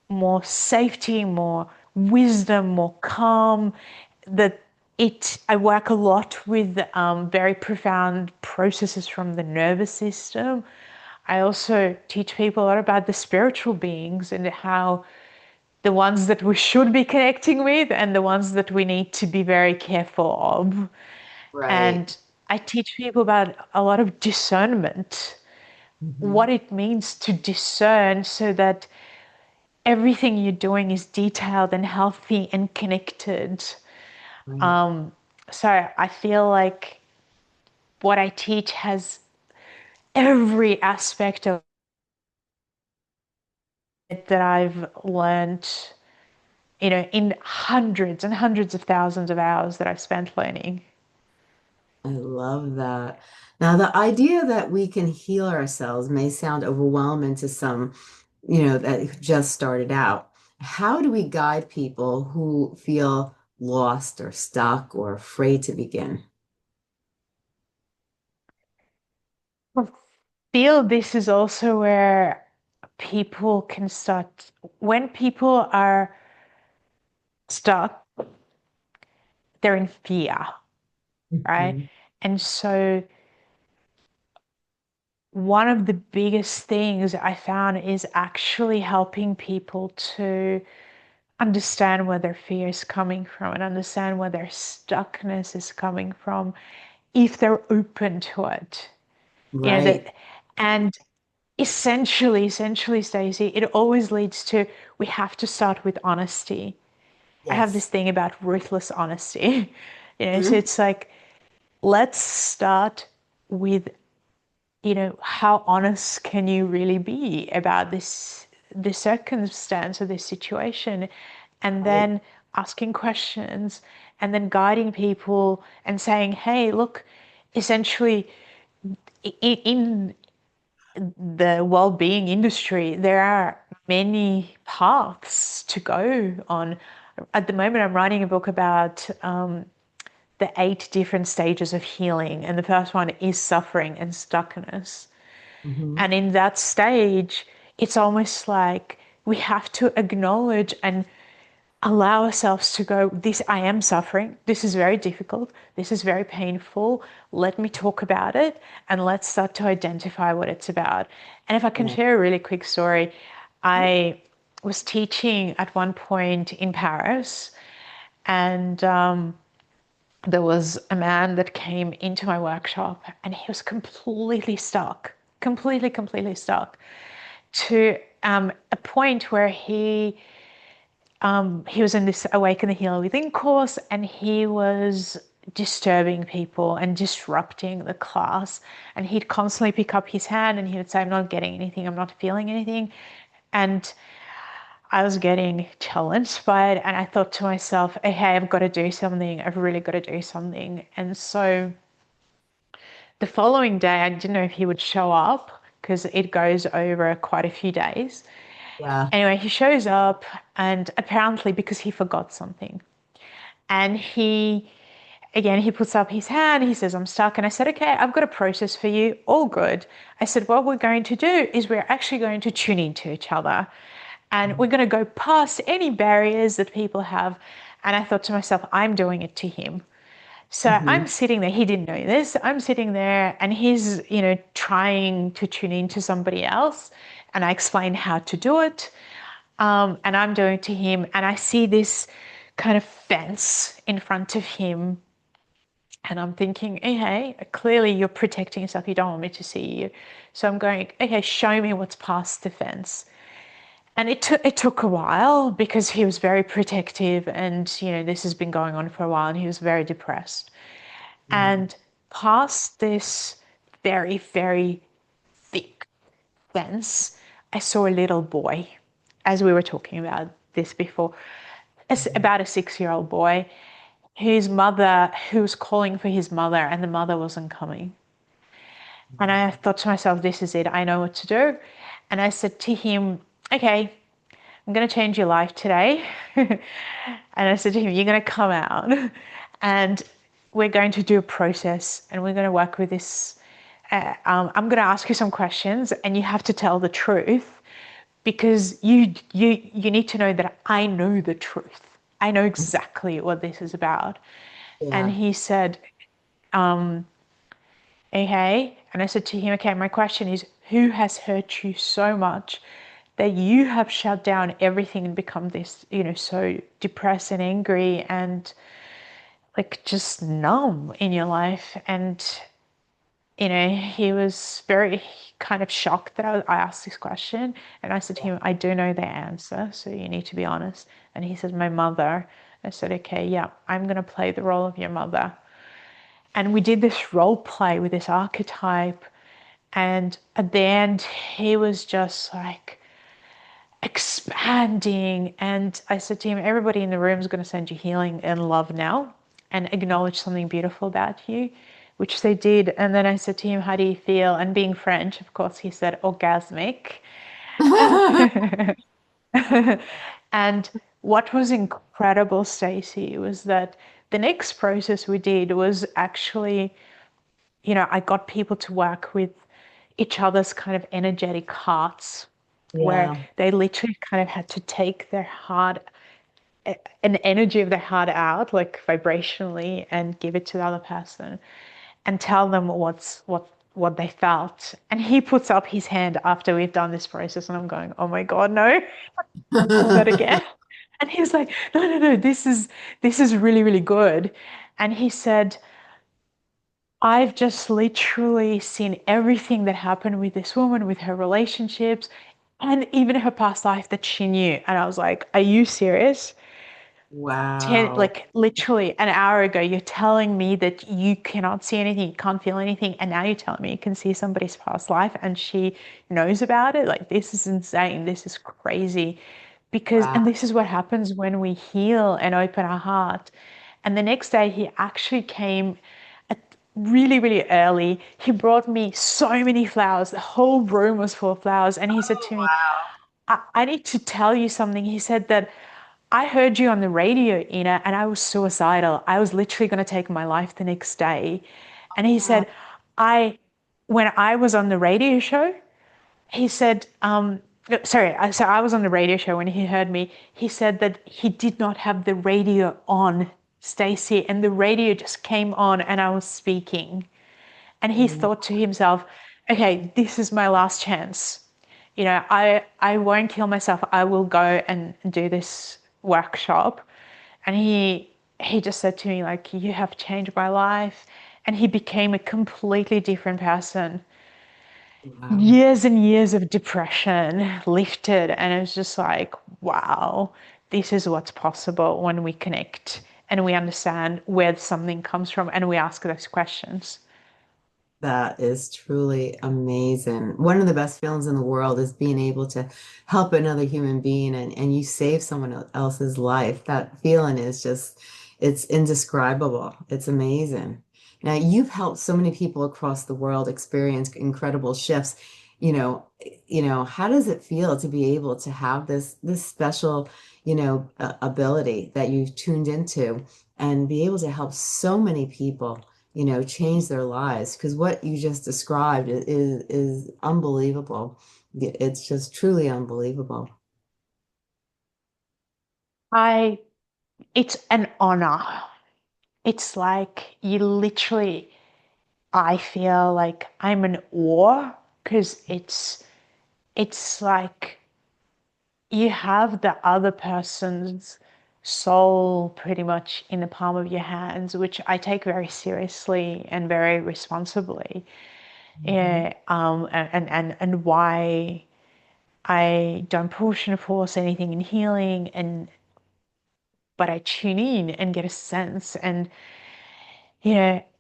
Speaker 2: more safety, more wisdom, more calm. That it I work a lot with very profound processes from the nervous system. I also teach people a lot about the spiritual beings and how the ones that we should be connecting with and the ones that we need to be very careful of.
Speaker 1: Right.
Speaker 2: And I teach people about a lot of discernment,
Speaker 1: Hmm.
Speaker 2: what it means to discern, so that everything you're doing is detailed and healthy and connected.
Speaker 1: Right.
Speaker 2: So I feel like what I teach has every aspect of it that I've learned, in hundreds and hundreds of thousands of hours that I've spent learning.
Speaker 1: I love that. Now, the idea that we can heal ourselves may sound overwhelming to some, that just started out. How do we guide people who feel lost or stuck or afraid to begin?
Speaker 2: I feel this is also where people can start, when people are stuck, they're in fear, right?
Speaker 1: Mhm.
Speaker 2: And so one of the biggest things I found is actually helping people to understand where their fear is coming from and understand where their stuckness is coming from, if they're open to it.
Speaker 1: Right.
Speaker 2: That, and essentially, Stacey, it always leads to, we have to start with honesty. I have this
Speaker 1: Yes.
Speaker 2: thing about ruthless honesty. So
Speaker 1: Mhm.
Speaker 2: it's like, let's start with, how honest can you really be about this circumstance or this situation? And
Speaker 1: Right.
Speaker 2: then asking questions, and then guiding people and saying, hey, look, essentially, in the well-being industry, there are many paths to go on. At the moment, I'm writing a book about the 8 different stages of healing, and the first one is suffering and stuckness.
Speaker 1: Hmm.
Speaker 2: And in that stage, it's almost like we have to acknowledge and allow ourselves to go, this, I am suffering. This is very difficult. This is very painful. Let me talk about it, and let's start to identify what it's about. And if I can
Speaker 1: Yeah.
Speaker 2: share a really quick story, I was teaching at one point in Paris, and there was a man that came into my workshop, and he was completely stuck, completely stuck, to a point where he was in this Awaken the Healer Within course, and he was disturbing people and disrupting the class. And he'd constantly pick up his hand and he would say, I'm not getting anything, I'm not feeling anything. And I was getting challenged by it. And I thought to myself, hey, I've got to do something. I've really got to do something. And so the following day, I didn't know if he would show up because it goes over quite a few days.
Speaker 1: Yeah.
Speaker 2: Anyway, he shows up, and apparently because he forgot something. And he puts up his hand, he says, I'm stuck. And I said, okay, I've got a process for you, all good. I said, what we're going to do is we're actually going to tune into each other. And we're going to go past any barriers that people have. And I thought to myself, I'm doing it to him. So I'm
Speaker 1: Hmm.
Speaker 2: sitting there, he didn't know this. I'm sitting there and he's, trying to tune into somebody else. And I explain how to do it. And I'm doing it to him. And I see this kind of fence in front of him. And I'm thinking, hey, clearly you're protecting yourself. You don't want me to see you. So I'm going, okay, show me what's past the fence. And it took a while because he was very protective, and this has been going on for a while, and he was very depressed.
Speaker 1: Yeah.
Speaker 2: And past this very, very thick fence, I saw a little boy, as we were talking about this before, about a 6-year-old boy who was calling for his mother, and the mother wasn't coming. And I thought to myself, this is it. I know what to do. And I said to him, okay, I'm going to change your life today. And I said to him, you're going to come out and we're going to do a process and we're going to work with this. I'm going to ask you some questions and you have to tell the truth because you need to know that I know the truth. I know exactly what this is about. And
Speaker 1: Yeah.
Speaker 2: he said, okay. And I said to him, okay, my question is, who has hurt you so much that you have shut down everything and become this, so depressed and angry and like just numb in your life? And, he was very kind of shocked that I asked this question. And I said to him, I do know the answer, so you need to be honest. And he said, my mother. I said, okay, yeah, I'm going to play the role of your mother. And we did this role play with this archetype. And at the end, he was just like expanding. And I said to him, everybody in the room is going to send you healing and love now and acknowledge something beautiful about you, which they did. And then I said to him, how do you feel? And being French, of course, he said orgasmic. And what was incredible, Stacey, was that the next process we did was actually, I got people to work with each other's kind of energetic hearts, where
Speaker 1: Yeah.
Speaker 2: they literally kind of had to take their heart, an energy of their heart out, like vibrationally, and give it to the other person and tell them what they felt. And he puts up his hand after we've done this process, and I'm going, oh my God, no, do that again. And he's like, no, no, no, this is really, really good. And he said, I've just literally seen everything that happened with this woman, with her relationships, and even her past life that she knew. And I was like, are you serious?
Speaker 1: Wow.
Speaker 2: Like literally an hour ago, you're telling me that you cannot see anything, you can't feel anything, and now you're telling me you can see somebody's past life and she knows about it. Like, this is insane. This is crazy. And
Speaker 1: Wow.
Speaker 2: this is what happens when we heal and open our heart. And the next day, he actually came at really, really early. He brought me so many flowers. The whole room was full of flowers. And he said
Speaker 1: Oh,
Speaker 2: to me,
Speaker 1: wow.
Speaker 2: I need to tell you something. He said that I heard you on the radio, Ina, and I was suicidal. I was literally going to take my life the next day. And he
Speaker 1: Wow.
Speaker 2: said, when I was on the radio show, he said, sorry, so I was on the radio show when he heard me. He said that he did not have the radio on, Stacey, and the radio just came on and I was speaking. And he thought to himself, okay, this is my last chance. I won't kill myself. I will go and do this workshop. And he just said to me, like, you have changed my life. And he became a completely different person.
Speaker 1: Wow.
Speaker 2: Years and years of depression lifted. And it was just like, wow, this is what's possible when we connect and we understand where something comes from and we ask those questions.
Speaker 1: That is truly amazing. One of the best feelings in the world is being able to help another human being and you save someone else's life. That feeling is just, it's indescribable. It's amazing. Now, you've helped so many people across the world experience incredible shifts. You know, how does it feel to be able to have this special, ability that you've tuned into and be able to help so many people? Change their lives because what you just described is unbelievable. It's just truly unbelievable.
Speaker 2: I It's an honor. It's like you literally, I feel like I'm in awe because it's like you have the other person's soul pretty much in the palm of your hands, which I take very seriously and very responsibly.
Speaker 1: Mhm.
Speaker 2: Yeah, and why? I don't push and force anything in healing, but I tune in and get a sense. And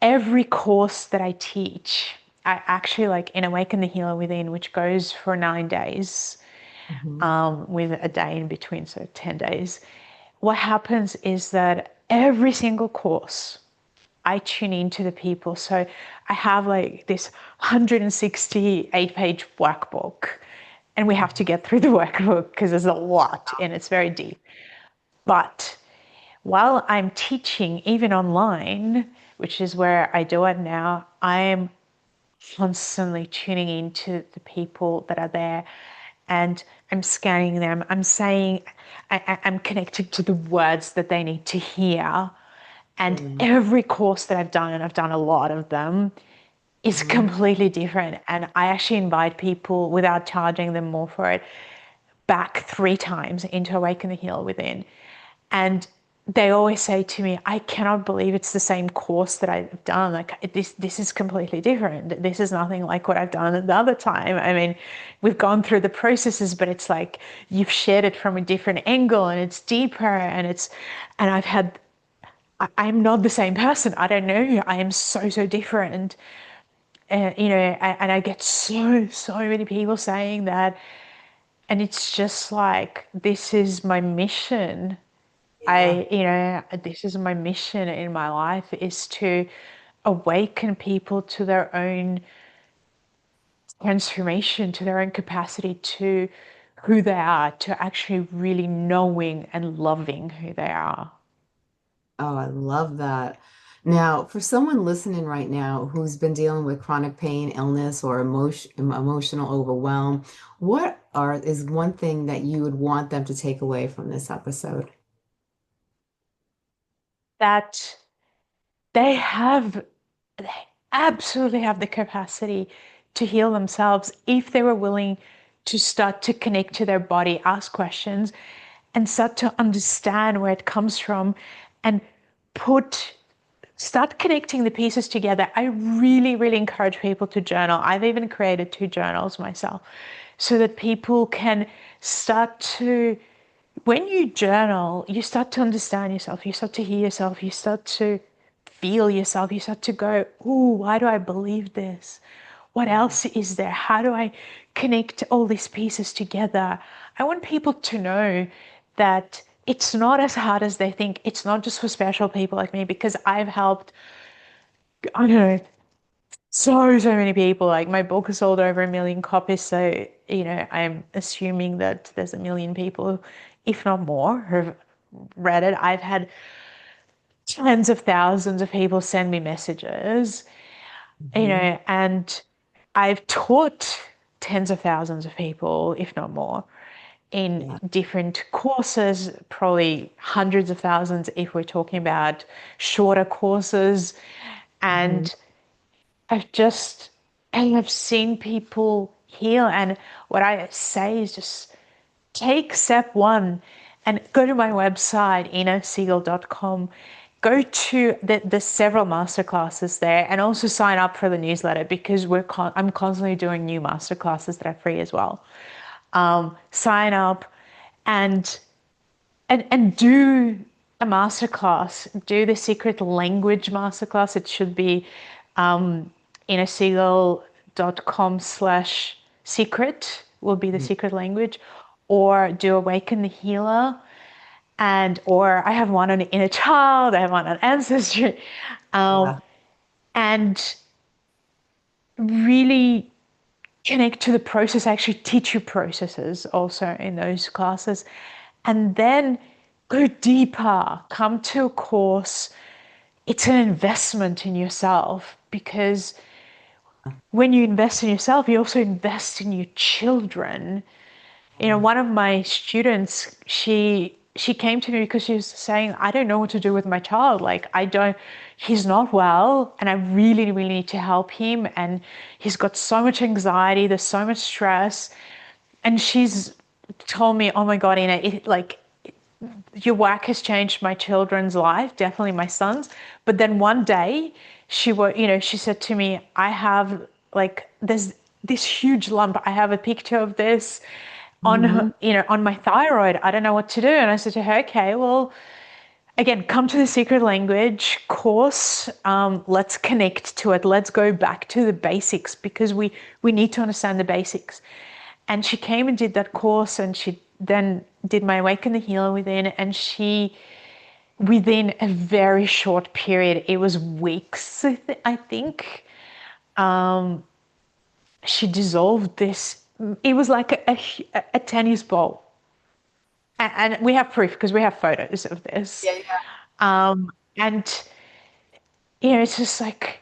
Speaker 2: every course that I teach, I actually like in Awaken the Healer Within, which goes for 9 days,
Speaker 1: Mhm.
Speaker 2: with a day in between, so 10 days. What happens is that every single course, I tune into the people. So I have like this 168-page workbook, and we have to get through the workbook because there's a lot and it's very deep. But while I'm teaching, even online, which is where I do it now, I'm constantly tuning into the people that are there, and I'm scanning them. I'm saying, I'm connected to the words that they need to hear. And
Speaker 1: Yeah.
Speaker 2: every course that I've done, and I've done a lot of them, is
Speaker 1: Mhm.
Speaker 2: completely different. And I actually invite people without charging them more for it back 3 times into Awaken the Heal Within. And they always say to me, I cannot believe it's the same course that I've done. Like this is completely different. This is nothing like what I've done the other time. I mean, we've gone through the processes, but it's like you've shared it from a different angle and it's deeper and I'm not the same person. I don't know. I am so different. And I get so many people saying that. And it's just like, this is my mission.
Speaker 1: Yeah.
Speaker 2: This is my mission in my life, is to awaken people to their own transformation, to their own capacity to who they are, to actually really knowing and loving who they are.
Speaker 1: Oh, I love that. Now, for someone listening right now who's been dealing with chronic pain, illness, or emotional overwhelm, is one thing that you would want them to take away from this episode?
Speaker 2: That they have, they absolutely have the capacity to heal themselves if they were willing to start to connect to their body, ask questions, and start to understand where it comes from, and put start connecting the pieces together. I really encourage people to journal. I've even created 2 journals myself so that people can start to, when you journal, you start to understand yourself, you start to hear yourself, you start to feel yourself, you start to go, ooh, why do I believe this? What else is there? How do I connect all these pieces together? I want people to know that it's not as hard as they think. It's not just for special people like me, because I've helped, I don't know, so many people. Like my book has sold over 1 million copies. So, I'm assuming that there's 1 million people, if not more, who've read it. I've had tens of thousands of people send me messages,
Speaker 1: Mhm.
Speaker 2: and I've taught tens of thousands of people, if not more, in
Speaker 1: Yeah.
Speaker 2: different courses, probably hundreds of thousands if we're talking about shorter courses.
Speaker 1: Mhm.
Speaker 2: And I've seen people heal. And what I say is just take step one and go to my website, innasegal.com. Go to there's several masterclasses there, and also sign up for the newsletter, because I'm constantly doing new masterclasses that are free as well. Sign up and and do a masterclass. Do the secret language masterclass. It should be innersegal.com/secret will be the
Speaker 1: Mhm.
Speaker 2: secret language, or do Awaken the Healer, or I have one on inner child, I have one on ancestry,
Speaker 1: Yeah.
Speaker 2: and really connect to the process. I actually teach you processes also in those classes, and then go deeper, come to a course. It's an investment in yourself, because when you invest in yourself, you also invest in your children. One of my students, she came to me because she was saying, I don't know what to do with my child. Like, he's not well, and I really need to help him. And he's got so much anxiety, there's so much stress. And she's told me, oh my God, Ina, your work has changed my children's life, definitely my son's. But then one day she said to me, I have, like, there's this huge lump. I have a picture of this on
Speaker 1: Hmm.
Speaker 2: on my thyroid. I don't know what to do. And I said to her, okay, well, again, come to the secret language course. Let's connect to it. Let's go back to the basics because we need to understand the basics. And she came and did that course, and she then did my Awaken the Healer Within, and she, within a very short period, it was weeks, I think, she dissolved this. It was like a tennis ball. And we have proof because we have photos of this.
Speaker 1: Yeah, yeah,
Speaker 2: And, it's just like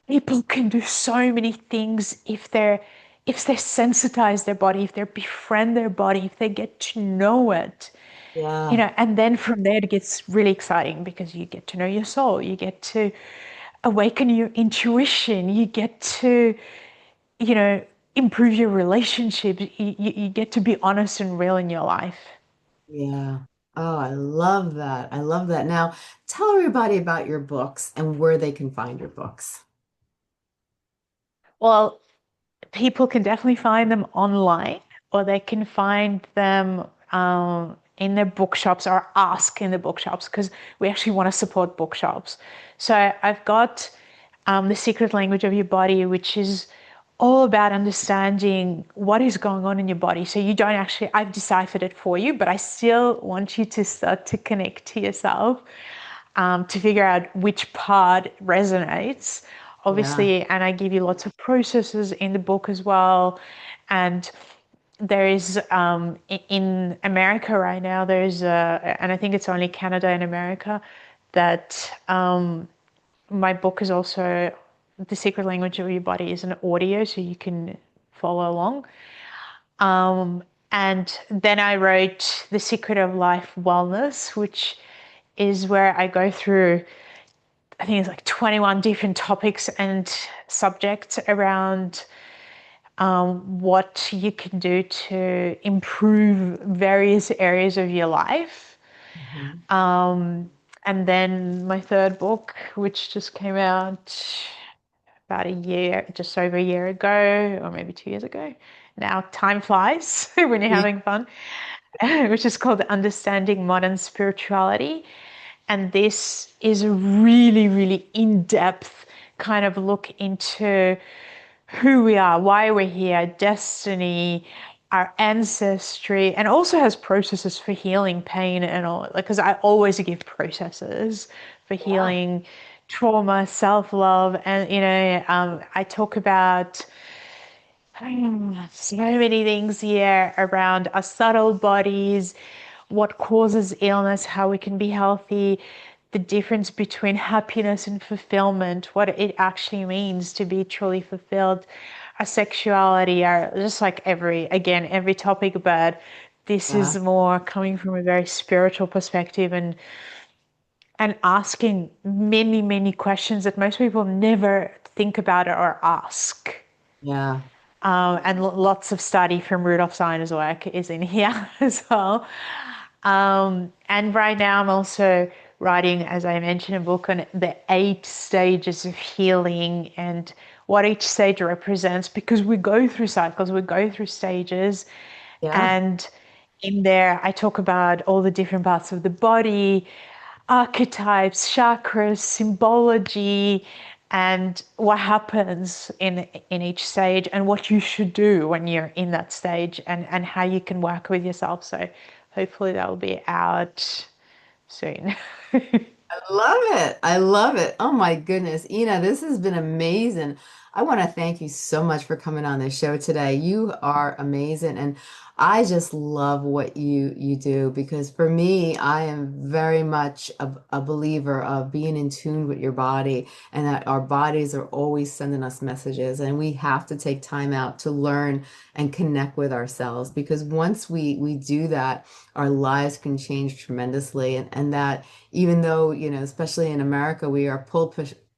Speaker 2: people can do so many things if they sensitize their body, if they befriend their body, if they get to know it.
Speaker 1: yeah,
Speaker 2: And then from there it gets really exciting because you get to know your soul, you get to awaken your intuition, you get to, you know, improve your relationships, you get to be honest and real in your life.
Speaker 1: yeah. Oh, I love that. I love that. Now, tell everybody about your books and where they can find your books.
Speaker 2: Well, people can definitely find them online or they can find them in their bookshops or ask in the bookshops because we actually want to support bookshops. So I've got The Secret Language of Your Body, which is all about understanding what is going on in your body. So you don't actually, I've deciphered it for you, but I still want you to start to connect to yourself, to figure out which part resonates,
Speaker 1: Yeah.
Speaker 2: obviously. And I give you lots of processes in the book as well. And there is, in America right now, and I think it's only Canada and America, that my book is also The Secret Language of Your Body is an audio, so you can follow along. And then I wrote The Secret of Life Wellness, which is where I go through, I think it's like 21 different topics and subjects around what you can do to improve various areas of your life.
Speaker 1: Mhm.
Speaker 2: And then my third book, which just came out about a year, just over a year ago, or maybe 2 years ago. Now time flies when you're
Speaker 1: Yeah.
Speaker 2: having fun, which is called Understanding Modern Spirituality. And this is a really, really in depth kind of look into who we are, why we're here, destiny, our ancestry, and also has processes for healing pain and all. Like, because I always give processes for
Speaker 1: Yeah.
Speaker 2: healing trauma, self love, and I talk about so many things here around our subtle bodies, what causes illness, how we can be healthy, the difference between happiness and fulfillment, what it actually means to be truly fulfilled, our sexuality, our just like every topic, but this
Speaker 1: Yeah.
Speaker 2: is more coming from a very spiritual perspective and asking many, many questions that most people never think about or ask.
Speaker 1: Yeah.
Speaker 2: And lots of study from Rudolf Steiner's work is in here as well. And right now, I'm also writing, as I mentioned, a book on the 8 stages of healing and what each stage represents because we go through cycles, we go through stages.
Speaker 1: Yeah.
Speaker 2: And in there, I talk about all the different parts of the body, archetypes, chakras, symbology, and what happens in each stage and what you should do when you're in that stage and how you can work with yourself. So hopefully that will be out soon.
Speaker 1: I love it. I love it. Oh my goodness. Ina, this has been amazing. I want to thank you so much for coming on this show today. You are amazing and I just love what you do because for me, I am very much a believer of being in tune with your body and that our bodies are always sending us messages and we have to take time out to learn and connect with ourselves because once we do that, our lives can change tremendously and that even though, especially in America, we are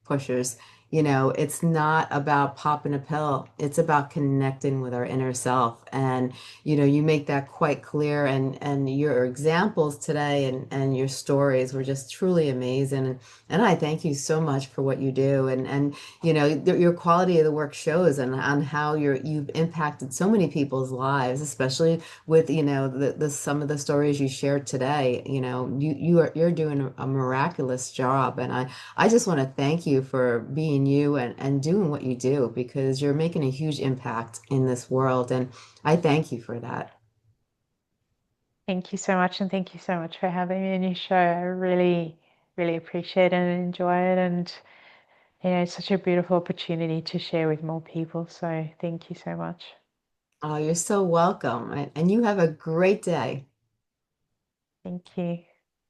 Speaker 1: pushers, it's not about popping a pill. It's about connecting with our inner self. And, you make that quite clear. And your examples today and your stories were just truly amazing. And I thank you so much for what you do. And your quality of the work shows and on how you've impacted so many people's lives, especially with, the some of the stories you shared today. You're doing a miraculous job. And I just want to thank you for being you and doing what you do because you're making a huge impact in this world. And I thank you for that.
Speaker 2: Thank you so much, and thank you so much for having me on your show. I really, really appreciate it and enjoy it, and it's such a beautiful opportunity to share with more people. So thank you so much.
Speaker 1: Oh, you're so welcome. And you have a great day.
Speaker 2: Thank you.